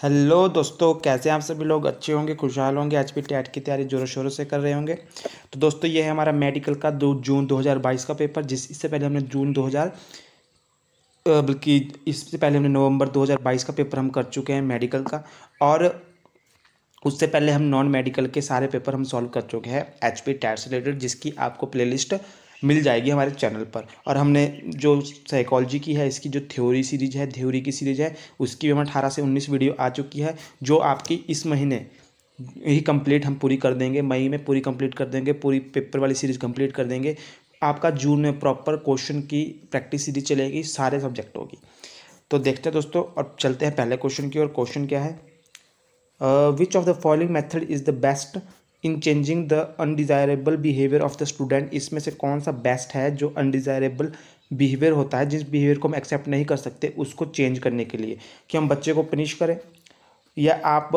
Hello दोस्तों, कैसे हैं आप सभी लोग? अच्छे होंगे, खुशहाल होंगे। आज भी टेट की तैयारी जोरों शोरों से कर रहे होंगे। तो दोस्तों, ये है हमारा मेडिकल का 2 जून 2022 का पेपर। इससे पहले हमने बल्कि इससे पहले हमने नवंबर 2022 का पेपर हम कर चुके हैं मेडिकल का। और उससे पहले हम नॉन मेडिकल के सारे पेपर हम सॉल्व कर चुके हैं HP टैट से रिलेटेड, जिसकी आपको प्लेलिस्ट मिल जाएगी हमारे चैनल पर। और हमने जो साइकोलॉजी की है, इसकी जो थ्योरी सीरीज है, थ्योरी की सीरीज है, उसकी भी हम 18 से 19 वीडियो आ चुकी है, जो आपकी इस महीने ही कंप्लीट हम पूरी कर देंगे। मई में पूरी कंप्लीट कर देंगे, पूरी पेपर वाली सीरीज कंप्लीट कर देंगे। आपका जून में प्रॉपर क्वेश्चन की प्रैक्टिस सीरीज चलेगी सारे सब्जेक्टों की। तो देखते हैं दोस्तों, अब चलते हैं पहले क्वेश्चन की ओर। क्वेश्चन क्या है? Which of the following method is the best in changing the undesirable behaviour of the student? इसमें से कौन सा बेस्ट है जो अनडिज़ायरेबल बिहेवियर होता है, जिस बिहेवियर को हम एक्सेप्ट नहीं कर सकते, उसको चेंज करने के लिए? कि हम बच्चे को पनिश करें, या आप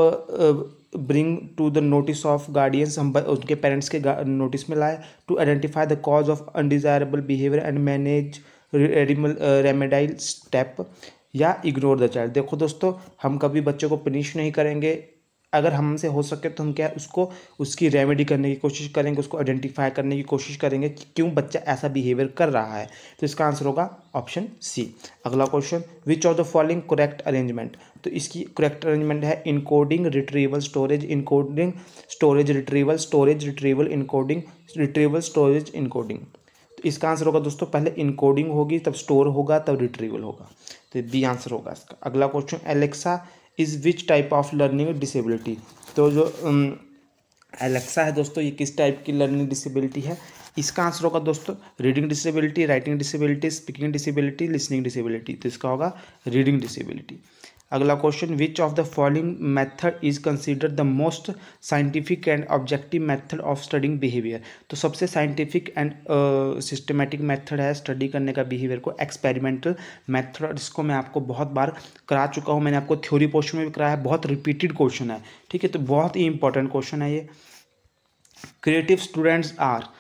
bring to the notice of guardians, हम उनके पेरेंट्स के नोटिस में लाए, to identify the cause of undesirable behaviour and manage remedial step, या इग्नोर द चाइल्ड। देखो दोस्तों, हम कभी बच्चे को पनिश नहीं करेंगे। अगर हमसे हो सके तो हम क्या उसको उसकी रेमेडी करने की कोशिश करेंगे, उसको आइडेंटिफाई करने की कोशिश करेंगे कि क्यों बच्चा ऐसा बिहेवियर कर रहा है। तो इसका आंसर होगा ऑप्शन सी। अगला question, which of the following correct arrangement? तो इसकी करेक्ट अरेंजमेंट है encoding retrieval storage, encoding storage retrieval, storage retrieval encoding, retrieval storage encoding. तो इसका आंसर होगा दोस्तों, पहले इनकोडिंग होगी, तब स्टोर होगा, तब रिट्रीवल होगा। तो बी आंसर होगा इसका। अगला question, Alexa is which type of learning disability? तो जो एलेक्सा है दोस्तों, ये किस टाइप की लर्निंग डिसेबिलिटी है? इसका आंसर होगा दोस्तों, reading disability, writing disability, speaking disability, listening disability. तो इसका होगा रीडिंग डिसेबिलिटी। अगला question, which of the following method is considered the most scientific and objective method of studying behaviour? तो सबसे साइंटिफिक एंड सिस्टमेटिक मेथड है study करने का behaviour को, एक्सपेरिमेंटल मेथड। और इसको मैं आपको बहुत बार करा चुका हूँ, मैंने आपको थ्योरी पोर्शन में भी कराया है, बहुत रिपीटेड क्वेश्चन है, ठीक है। तो बहुत ही इंपॉर्टेंट क्वेश्चन है ये। क्रिएटिव स्टूडेंट्स आर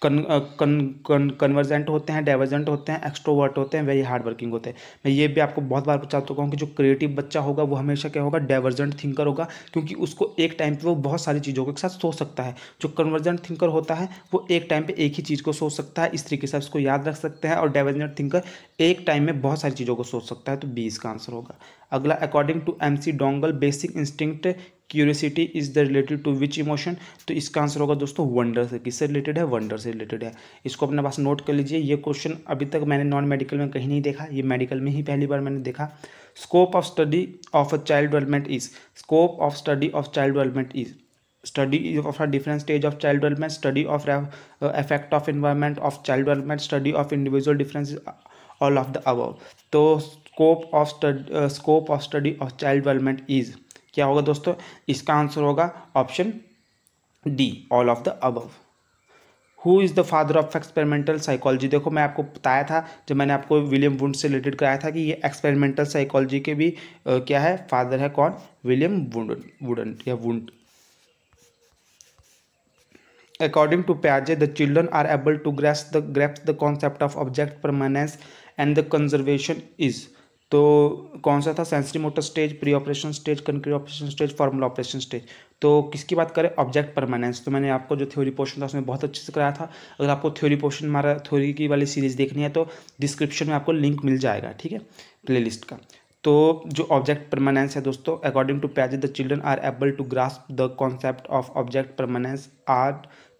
कन्वर्जेंट होते हैं, डाइवर्जेंट होते हैं, एक्सट्रोवर्ट होते हैं, वेरी हार्ड वर्किंग होते हैं। मैं ये भी आपको बहुत बार बता चुका हूँ कि जो क्रिएटिव बच्चा होगा वो हमेशा क्या होगा, डाइवर्जेंट थिंकर होगा, क्योंकि उसको एक टाइम पे वो बहुत सारी चीज़ों के साथ सोच सकता है। जो कन्वर्जेंट थिंकर होता है वो एक टाइम पे एक ही चीज़ को सोच सकता है, इस तरीके से उसको याद रख सकते हैं। और डाइवर्जेंट थिंकर एक टाइम में बहुत सारी चीज़ों को सोच सकता है। तो बी इसका आंसर होगा। अगला, according to MC Dougall, basic instinct curiosity is the related to which emotion? तो इसका आंसर होगा दोस्तों वंडर से। किससे रिलेटेड है? वंडर से रिलेटेड है। इसको अपने पास नोट कर लीजिए। ये क्वेश्चन अभी तक मैंने नॉन मेडिकल में कहीं नहीं देखा, ये मेडिकल में ही पहली बार मैंने देखा। Scope of study of a child development is, scope of study of child development is study of a different stage of child development, study of effect of environment of child development, study of individual differences, all of the above। तो scope of study of child development is क्या होगा दोस्तों? इसका answer होगा option D, all of the above. Who is the father of experimental psychology? देखो, मैं आपको बताया था जब मैंने आपको विलियम वुंड से रिलेटेड कराया था कि ये एक्सपेरिमेंटल साइकोलॉजी के भी क्या है, फादर है। कौन? William wound. According to Piaget, the children are able to grasp the concept of object permanence and the conservation is। तो कौन सा था? Sensory motor stage, pre operation stage, concrete operation stage, formula operation stage. तो किसकी बात करें? Object permanence. तो मैंने आपको जो थ्योरी पोर्शन था उसमें बहुत अच्छे से कराया था। अगर आपको थ्योरी पोर्शन हमारा थ्योरी की वाली सीरीज देखनी है तो डिस्क्रिप्शन में आपको लिंक मिल जाएगा, ठीक है, प्लेलिस्ट का। तो जो ऑब्जेक्ट परमानेंस है दोस्तों, according to Piaget the children are able to grasp the concept of object permanence or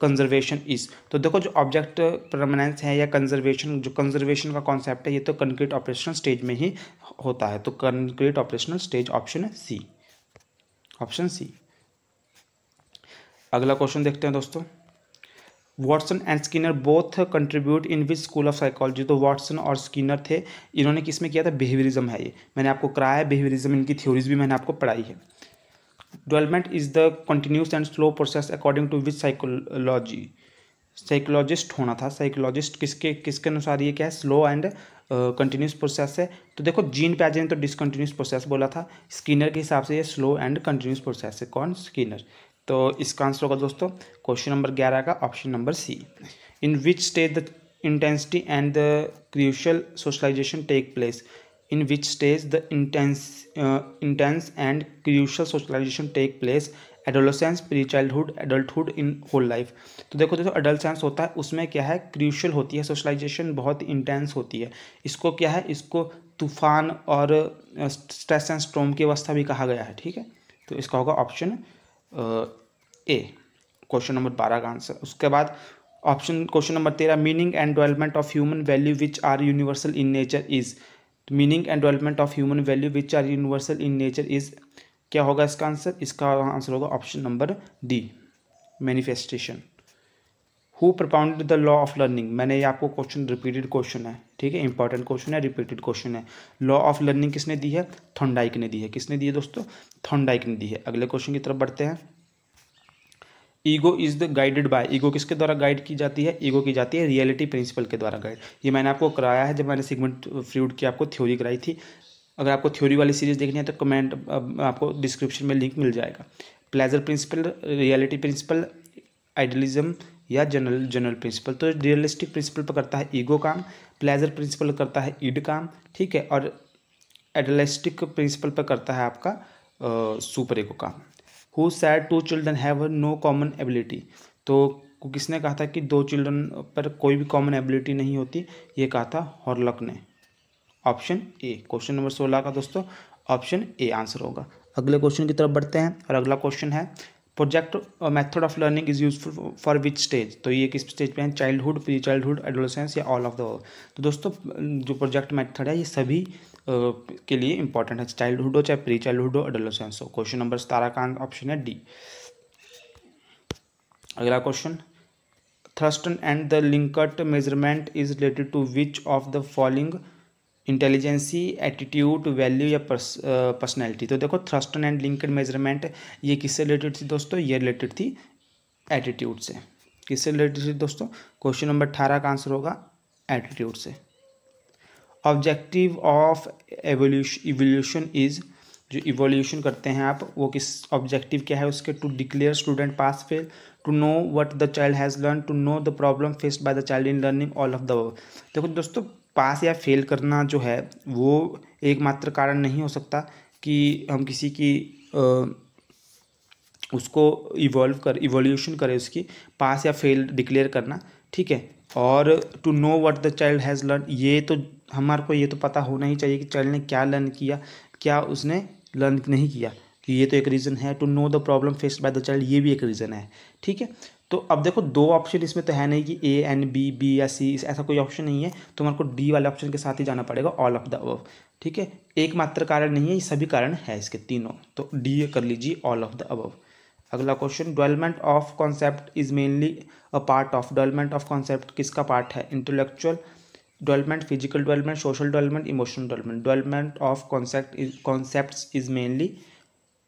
conservation is. तो देखो, जो ऑब्जेक्ट परमानेंस है या कंजर्वेशन, जो कंजर्वेशन का कॉन्सेप्ट है, ये तो कंक्रीट ऑपरेशनल स्टेज में ही होता है। तो कंक्रीट ऑपरेशनल स्टेज ऑप्शन है सी, ऑप्शन सी। अगला क्वेश्चन देखते हैं दोस्तों, Watson and Skinner both contribute in which school of psychology? तो वॉटसन और स्किनर थे, इन्होंने किस में किया था? बिहेवियरिज्म है ये, मैंने आपको कराया है बिहेवियरिज्म, इनकी थ्योरीज भी मैंने आपको पढ़ाई है। Development is the continuous and slow process according to which psychology? Psychologist होना था, साइकोलॉजिस्ट किसके अनुसार ये क्या है? स्लो एंड कंटिन्यूस प्रोसेस है। तो देखो, जीन पैजेट ने तो डिसकंटिन्यूस प्रोसेस बोला था, स्किनर के हिसाब से ये स्लो एंड कंटिन्यूस प्रोसेस है। कौन? स्किनर। तो इसका आंसर होगा दोस्तों क्वेश्चन नंबर 11 का option number C. In which stage the intensity and the crucial socialization take place? in which stage the intense and crucial socialization take place, adolescence, pre childhood, adulthood, in whole life. तो देखो adolescence होता है उसमें क्या है, crucial होती है socialisation, बहुत इंटेंस होती है। इसको क्या है, इसको तूफान और स्ट्रेस एंड स्ट्रॉम की अवस्था भी कहा गया है, ठीक है। तो इसका होगा ऑप्शन ए, क्वेश्चन नंबर 12 का आंसर। उसके बाद question number 13, meaning and development of human value which are universal in nature is. Meaning and development of human value which are universal in nature is, क्या होगा इसका answer? इसका answer होगा option number D, manifestation. Who propounded the law of learning. मैंने ये आपको question, repeated question है, ठीक है, इंपॉर्टेंट क्वेश्चन है, रिपीटेड क्वेश्चन है। लॉ ऑफ लर्निंग किसने दी है? थॉर्नडाइक ने दी है। किसने दी है दोस्तों? थॉर्नडाइक ने दी है। अगले क्वेश्चन की तरफ बढ़ते हैं। Ego is the guided by. Ego किसके द्वारा गाइड की जाती है? ईगो की जाती है रियलिटी प्रिंसिपल के द्वारा गाइड। ये मैंने आपको कराया है जब मैंने सिगमंड फ्रॉइड की आपको थ्योरी कराई थी। अगर आपको थ्योरी वाली सीरीज देखनी है तो कमेंट आपको डिस्क्रिप्शन में लिंक मिल जाएगा। Pleasure principle, reality principle, idealism या जनरल प्रिंसिपल। तो रियलिस्टिक प्रिंसिपल पर करता है ईगो काम, प्लेजर प्रिंसिपल करता है ईड काम, ठीक है, और आइडियलिस्टिक प्रिंसिपल पर करता है आपका सुपर ईगो काम। Who said to children have no common ability. तो किसने कहा था कि दो चिल्ड्रन पर कोई भी कॉमन एबिलिटी नहीं होती? ये कहा था हॉर्लॉक ने। ऑप्शन ए, क्वेश्चन नंबर 16 का दोस्तों ऑप्शन ए आंसर होगा। अगले क्वेश्चन की तरफ बढ़ते हैं और अगला क्वेश्चन है, project method of learning is useful for which stage. तो ये किस स्टेज पे है? चाइल्डहुड, प्री चाइल्डहुड, एडोलेसेंस या ऑल ऑफ द अबव। तो दोस्तों जो प्रोजेक्ट मेथड है ये सभी के लिए इंपॉर्टेंट है, चाइल्डहुड हो चाहे प्री चाइल्डहुड हो, एडोलेसेंस हो। क्वेश्चन नंबर 17 का ऑप्शन है डी। अगला question, Thurstone and the Likert measurement is related to which of the following, intelligence, attitude, value या पर्सनैलिटी। तो देखो थ्रस्टन एंड लिंकड मेजरमेंट ये किससे रिलेटेड थी दोस्तों? ये रिलेटेड थी एटीट्यूड से। किससे रिलेटेड थी दोस्तों? क्वेश्चन नंबर 18 का आंसर होगा एटीट्यूड से। ऑब्जेक्टिव ऑफ इवोल्यूशन इज, जो इवोल्यूशन करते हैं आप वो किस ऑब्जेक्टिव क्या है उसके? To declare student pass fail, to know what the child has learn, to know the problem faced by the child in learning, all of the above. देखो दोस्तों पास या फेल करना जो है वो एकमात्र कारण नहीं हो सकता कि हम किसी की उसको इवोल्यूशन करें, उसकी पास या फेल डिक्लेयर करना, ठीक है। और to know what the child has learn, ये तो हमारे को ये तो पता होना ही चाहिए कि चाइल्ड ने क्या लर्न किया, क्या उसने लर्न नहीं किया, कि ये तो एक रीज़न है। To know the problem faced by the child, ये भी एक रीज़न है, ठीक है। तो अब देखो दो ऑप्शन इसमें तो है नहीं कि ए एंड बी, बी या सी, ऐसा कोई ऑप्शन नहीं है, तो हमारे को डी वाले ऑप्शन के साथ ही जाना पड़ेगा, ऑल ऑफ द अबव, ठीक है। एकमात्र कारण नहीं है, ये सभी कारण है इसके तीनों, तो डी कर लीजिए, ऑल ऑफ द अबव। अगला question, development of concept is mainly a part of. Development of concept किसका पार्ट है? Intellectual development, physical development, social development, emotional development. Development of concepts is mainly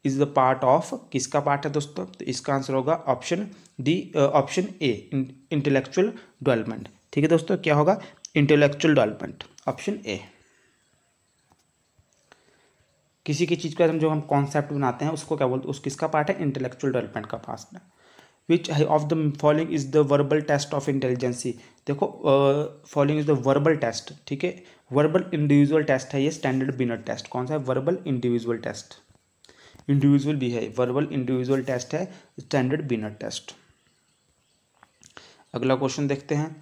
is the part of, किसका part है दोस्तों? तो इसका answer होगा option D, option A, intellectual development, ठीक है दोस्तों। क्या होगा? Intellectual development, option A. किसी की चीज़ का हम कॉन्सेप्ट बनाते हैं उसको क्या बोलते हैं? उस किसका पार्ट है? इंटेलेक्चुअल डेवलपमेंट का पार्ट है। Which of the following is the verbal test of intelligence. देखो following is the verbal test, ठीक है। वर्बल इंडिविजुअल टेस्ट है ये, स्टैंडर्ड बिनर टेस्ट। कौन सा है? वर्बल इंडिविजुअल टेस्ट, इंडिविजुअल भी है, वर्बल इंडिविजुअल टेस्ट है, स्टैंडर्ड बिनर टेस्ट। अगला क्वेश्चन देखते हैं,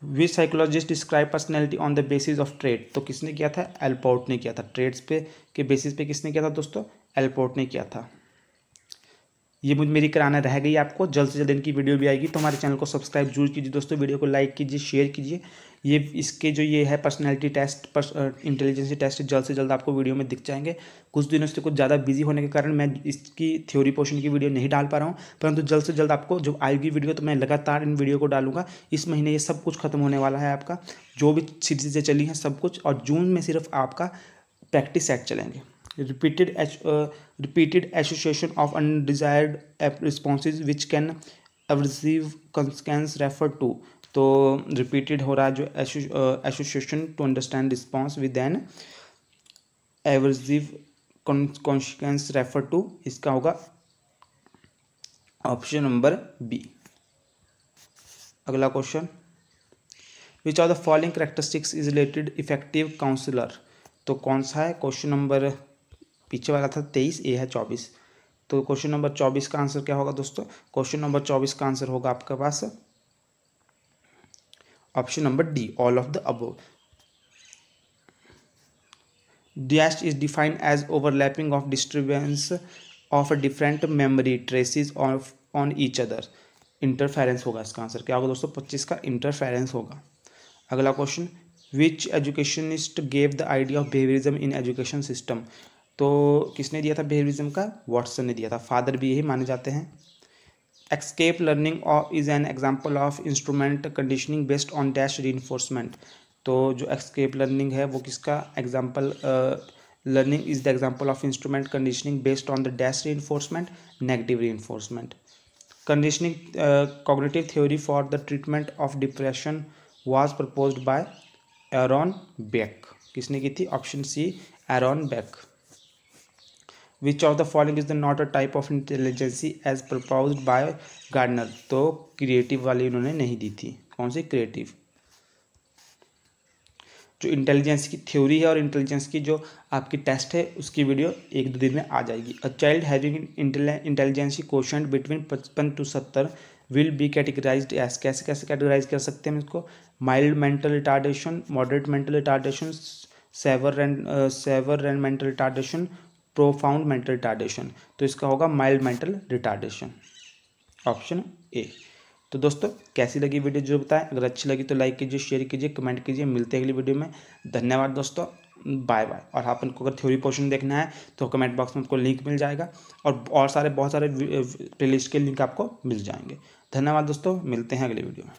which psychologist describe personality on the basis of trait. तो किसने किया था? एलपोर्ट ने किया था। ट्रेड्स पे के बेसिस पे किसने किया था दोस्तों? एलपोर्ट ने किया था। ये मेरी कराना रह गई आपको, जल्द से जल्द इनकी वीडियो भी आएगी, तो हमारे चैनल को सब्सक्राइब जरूर कीजिए दोस्तों, वीडियो को लाइक कीजिए, शेयर कीजिए। ये इसके जो ये है पर्सनैलिटी टेस्ट, इंटेलिजेंसी टेस्ट जल्द से जल्द आपको वीडियो में दिख जाएंगे। कुछ दिनों से कुछ ज़्यादा बिजी होने के कारण मैं इसकी थ्योरी पोर्शन की वीडियो नहीं डाल पा रहा हूँ, परंतु जल्द से जल्द आपको जब आएगी वीडियो तो मैं लगातार इन वीडियो को डालूंगा। इस महीने ये सब कुछ खत्म होने वाला है आपका, जो भी सीरीजें चली हैं सब कुछ, और जून में सिर्फ आपका प्रैक्टिस सेट चलेंगे। repeated association of undesired responses which can aversive consequence refer to। तो repeated हो रहा है जो association to understand response with an aversive consequence refer to, इसका होगा ऑप्शन नंबर बी। अगला question, which of the following characteristics is related effective counsellor. तो कौन सा है क्वेश्चन नंबर, पीछे वाला था 23, ये है 24। तो क्वेश्चन नंबर 24 का आंसर क्या होगा दोस्तों? क्वेश्चन नंबर 24 का आंसर होगा आपके पास option number D, all of the above. Dash is defined as overlapping of disturbance of different memory traces on each other। Interference होगा इसका आंसर, क्या होगा दोस्तों? 25 का इंटरफेरेंस होगा। अगला question, which educationist gave the idea of behaviourism in education system. तो किसने दिया था बिहेवियरिज्म का? वॉटसन ने दिया था, फादर भी यही माने जाते हैं। Escape learning is an example of instrument conditioning based on dash reinforcement. तो जो एस्केप लर्निंग है वो किसका example? Learning is the example of instrument conditioning based on the dash reinforcement, negative reinforcement. Conditioning cognitive theory for the treatment of depression was proposed by Aaron Beck. किसने की थी? Option C, Aaron Beck. Which of the following is the not a type of intelligence as proposed by Gardner. तो creative वाली उन्होंने नहीं दी थी, कौन सी? क्रिएटिव। जो इंटेलिजेंस की थ्योरी है और इंटेलिजेंस की जो आपकी टेस्ट है उसकी वीडियो 1-2 दिन में आ जाएगी। A child having intelligence quotient between 55 to 70 will be categorised as. कैसे कैसे कैटेगराइज कर सकते हैं इसको? Mild mental retardation, moderate mental retardation, severe and mental retardation, profound mental retardation. तो इसका होगा mild mental retardation, option A. तो दोस्तों कैसी लगी वीडियो जो बताएं, अगर अच्छी लगी तो लाइक कीजिए, शेयर कीजिए, कमेंट कीजिए। मिलते हैं अगली वीडियो में। धन्यवाद दोस्तों, बाय बाय। और आपको अगर थ्योरी पोर्शन देखना है तो कमेंट बॉक्स में आपको लिंक मिल जाएगा और बहुत सारे प्लेलिस्ट के लिंक आपको मिल जाएंगे। धन्यवाद दोस्तों, मिलते हैं अगली वीडियो में।